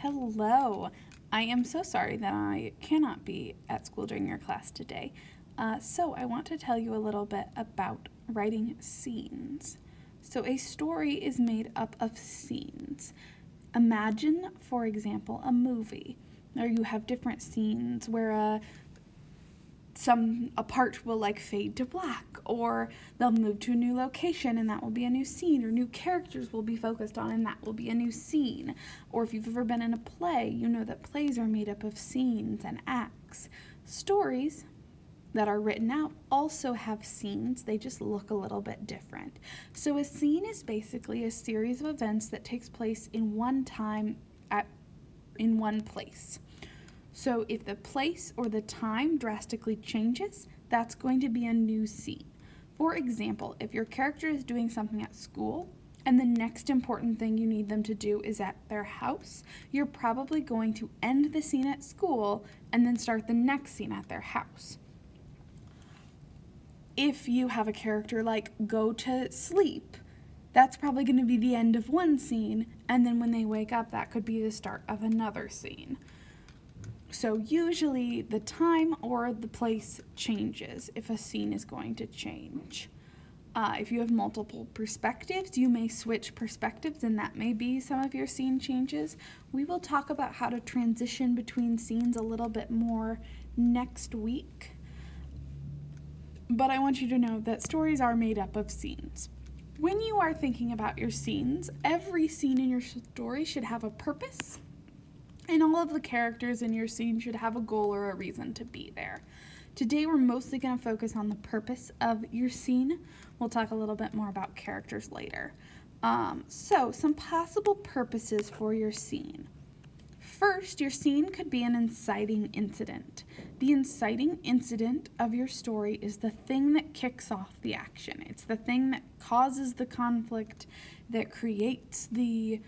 Hello. I am so sorry that I cannot be at school during your class today. So I want to tell you a little bit about writing scenes. So a story is made up of scenes. Imagine, for example, a movie where you have different scenes where a part will like fade to black, or they'll move to a new location and that will be a new scene, or new characters will be focused on and that will be a new scene. Or if you've ever been in a play, you know that plays are made up of scenes and acts. Stories that are written out also have scenes, they just look a little bit different. So a scene is basically a series of events that takes place in one time in one place. So if the place or the time drastically changes, that's going to be a new scene. For example, if your character is doing something at school and the next important thing you need them to do is at their house, you're probably going to end the scene at school and then start the next scene at their house. If you have a character like go to sleep, that's probably going to be the end of one scene, and then when they wake up, that could be the start of another scene. So usually the time or the place changes if a scene is going to change. If you have multiple perspectives, you may switch perspectives, and that may be some of your scene changes. We will talk about how to transition between scenes a little bit more next week. But I want you to know that stories are made up of scenes. When you are thinking about your scenes, every scene in your story should have a purpose. And all of the characters in your scene should have a goal or a reason to be there. Today we're mostly going to focus on the purpose of your scene. We'll talk a little bit more about characters later. So some possible purposes for your scene. First, your scene could be an inciting incident. The inciting incident of your story is the thing that kicks off the action. It's the thing that causes the conflict, that creates the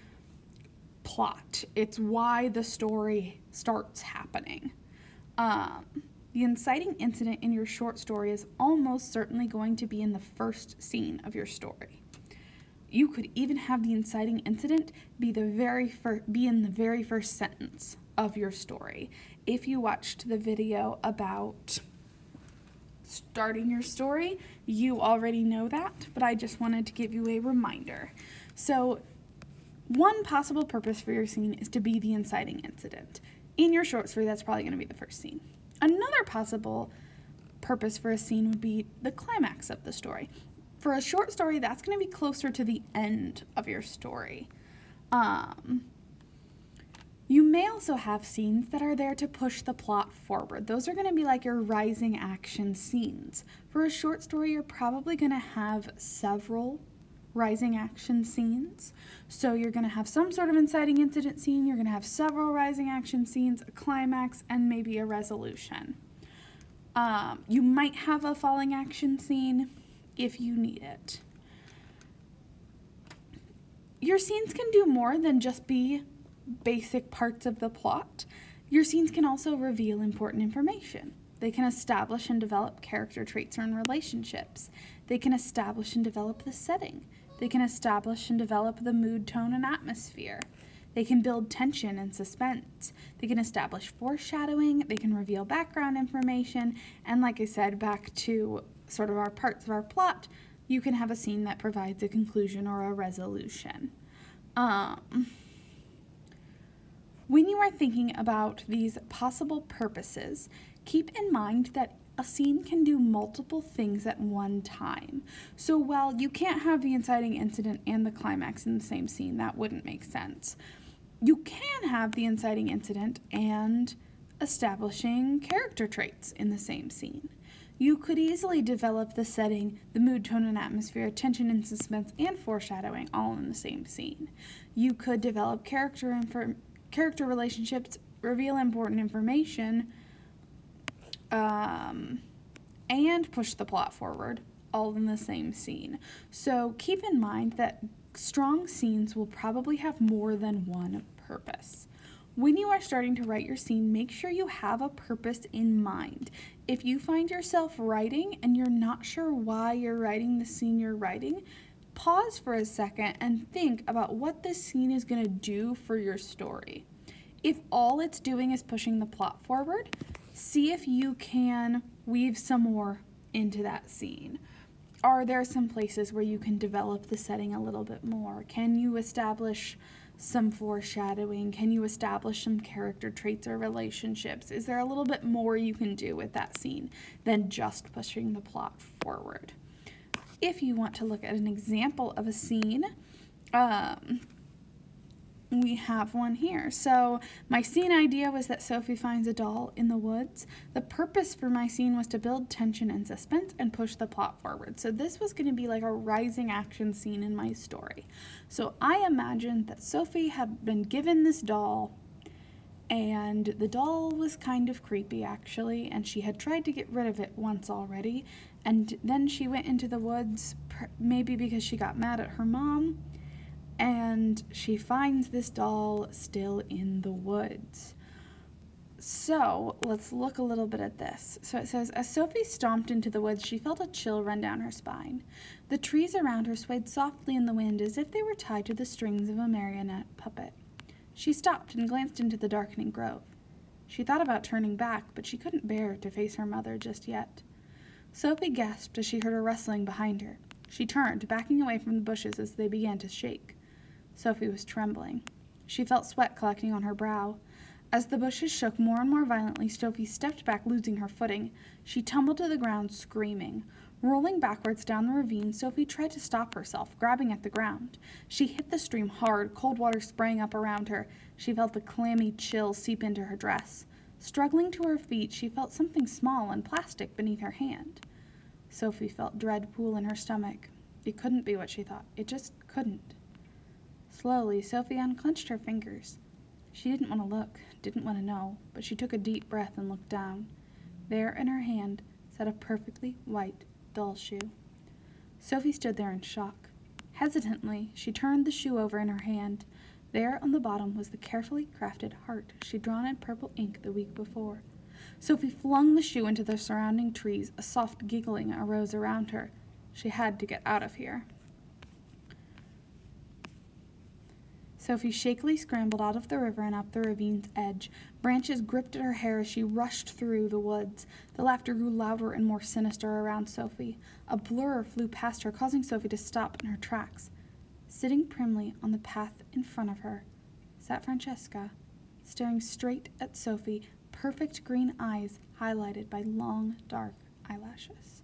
plot. It's why the story starts happening. The inciting incident in your short story is almost certainly going to be in the first scene of your story. You could even have the inciting incident be in the very first sentence of your story. If you watched the video about starting your story, you already know that, but I just wanted to give you a reminder. So one possible purpose for your scene is to be the inciting incident. In your short story, that's probably going to be the first scene. Another possible purpose for a scene would be the climax of the story. For a short story, that's going to be closer to the end of your story. You may also have scenes that are there to push the plot forward. Those are going to be like your rising action scenes. For a short story, you're probably going to have several rising action scenes. So you're going to have some sort of inciting incident scene, you're going to have several rising action scenes, a climax, and maybe a resolution. You might have a falling action scene if you need it. Your scenes can do more than just be basic parts of the plot. Your scenes can also reveal important information. They can establish and develop character traits or relationships. They can establish and develop the setting. They can establish and develop the mood, tone, and atmosphere. They can build tension and suspense. They can establish foreshadowing. They can reveal background information. And like I said, back to sort of our parts of our plot, you can have a scene that provides a conclusion or a resolution. When you are thinking about these possible purposes, keep in mind that a scene can do multiple things at one time. So while you can't have the inciting incident and the climax in the same scene, that wouldn't make sense. You can have the inciting incident and establishing character traits in the same scene. You could easily develop the setting, the mood, tone, and atmosphere, tension and suspense, and foreshadowing all in the same scene. You could develop character relationships, reveal important information, and push the plot forward all in the same scene. So keep in mind that strong scenes will probably have more than one purpose. When you are starting to write your scene, make sure you have a purpose in mind. If you find yourself writing and you're not sure why you're writing the scene you're writing, pause for a second and think about what this scene is going to do for your story. If all it's doing is pushing the plot forward, see if you can weave some more into that scene. Are there some places where you can develop the setting a little bit more? Can you establish some foreshadowing? Can you establish some character traits or relationships? Is there a little bit more you can do with that scene than just pushing the plot forward? If you want to look at an example of a scene, we have one here. So my scene idea was that Sophie finds a doll in the woods. The purpose for my scene was to build tension and suspense and push the plot forward. So this was going to be like a rising action scene in my story. So I imagined that Sophie had been given this doll, and the doll was kind of creepy actually, and she had tried to get rid of it once already, and then she went into the woods, maybe because she got mad at her mom, and she finds this doll still in the woods. So let's look a little bit at this. So it says, as Sophie stomped into the woods, she felt a chill run down her spine. The trees around her swayed softly in the wind as if they were tied to the strings of a marionette puppet. She stopped and glanced into the darkening grove. She thought about turning back, but she couldn't bear to face her mother just yet. Sophie gasped as she heard a rustling behind her. She turned, backing away from the bushes as they began to shake. Sophie was trembling. She felt sweat collecting on her brow. As the bushes shook more and more violently, Sophie stepped back, losing her footing. She tumbled to the ground, screaming. Rolling backwards down the ravine, Sophie tried to stop herself, grabbing at the ground. She hit the stream hard, cold water spraying up around her. She felt the clammy chill seep into her dress. Struggling to her feet, she felt something small and plastic beneath her hand. Sophie felt dread pool in her stomach. It couldn't be what she thought. It just couldn't. Slowly, Sophie unclenched her fingers. She didn't want to look, didn't want to know, but she took a deep breath and looked down. There in her hand sat a perfectly white doll shoe. Sophie stood there in shock. Hesitantly, she turned the shoe over in her hand. There on the bottom was the carefully crafted heart she'd drawn in purple ink the week before. Sophie flung the shoe into the surrounding trees. A soft giggling arose around her. She had to get out of here. Sophie shakily scrambled out of the river and up the ravine's edge. Branches gripped at her hair as she rushed through the woods. The laughter grew louder and more sinister around Sophie. A blur flew past her, causing Sophie to stop in her tracks. Sitting primly on the path in front of her sat Francesca, staring straight at Sophie, perfect green eyes highlighted by long, dark eyelashes.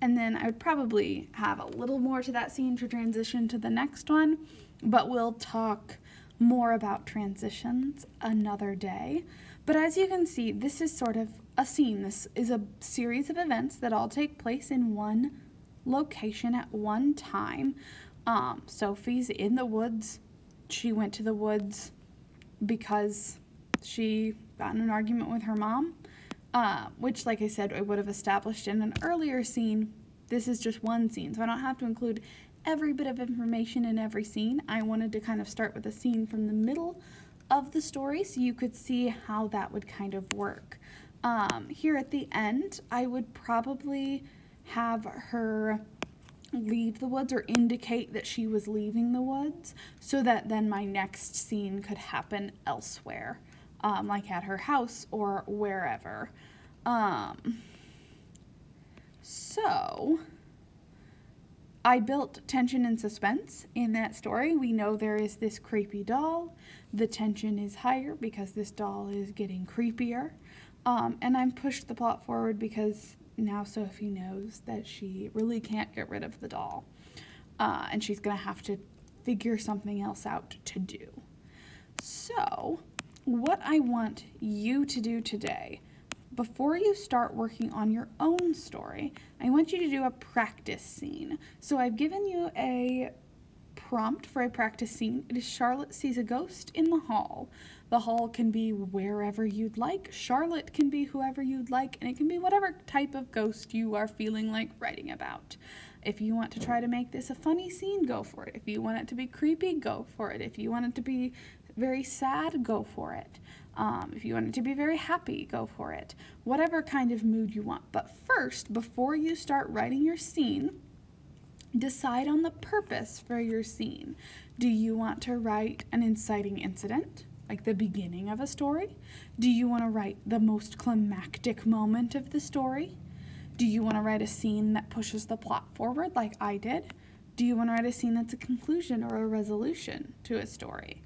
And then I would probably have a little more to that scene to transition to the next one, but we'll talk more about transitions another day. But as you can see, this is sort of a scene. This is a series of events that all take place in one location at one time. Sophie's in the woods. She went to the woods because she got in an argument with her mom, which, like I said, I would have established in an earlier scene. This is just one scene, so I don't have to include every bit of information in every scene. I wanted to kind of start with a scene from the middle of the story so you could see how that would kind of work. Here at the end, I would probably have her leave the woods or indicate that she was leaving the woods so that then my next scene could happen elsewhere, like at her house or wherever. So I built tension and suspense in that story. We know there is this creepy doll. The tension is higher because this doll is getting creepier. And I'm pushed the plot forward because now Sophie knows that she really can't get rid of the doll. And she's going to have to figure something else out to do. So what I want you to do today, before you start working on your own story, I want you to do a practice scene. So I've given you a prompt for a practice scene. It is Charlotte sees a ghost in the hall. The hall can be wherever you'd like. Charlotte can be whoever you'd like, and it can be whatever type of ghost you are feeling like writing about. If you want to try to make this a funny scene, go for it. If you want it to be creepy, go for it. If you want it to be very sad, go for it. If you want it to be very happy, go for it. Whatever kind of mood you want. But first, before you start writing your scene, decide on the purpose for your scene. Do you want to write an inciting incident? like the beginning of a story? Do you want to write the most climactic moment of the story? Do you want to write a scene that pushes the plot forward like I did? Do you want to write a scene that's a conclusion or a resolution to a story?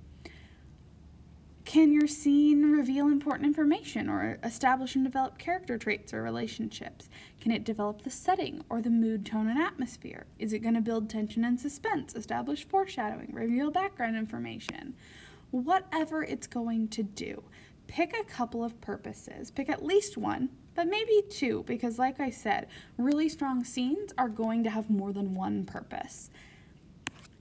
Can your scene reveal important information or establish and develop character traits or relationships? Can it develop the setting or the mood, tone, and atmosphere? Is it going to build tension and suspense, establish foreshadowing, reveal background information? Whatever it's going to do, pick a couple of purposes. Pick at least one, but maybe two, because like I said, really strong scenes are going to have more than one purpose.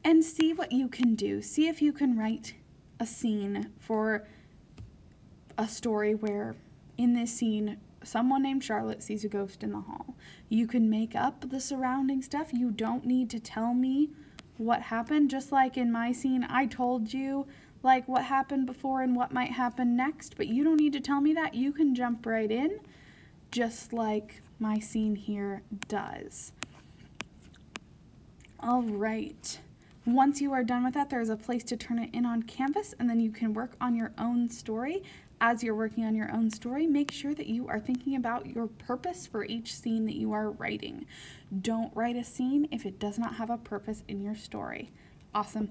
And see what you can do. See if you can write a scene for a story where in this scene someone named Charlotte sees a ghost in the hall. You can make up the surrounding stuff. You don't need to tell me what happened. Just like in my scene, I told you like what happened before and what might happen next, but you don't need to tell me that. You can jump right in, just like my scene here does. All right. Once you are done with that, there's a place to turn it in on Canvas, and then you can work on your own story. As you're working on your own story, make sure that you are thinking about your purpose for each scene that you are writing. Don't write a scene if it does not have a purpose in your story. Awesome.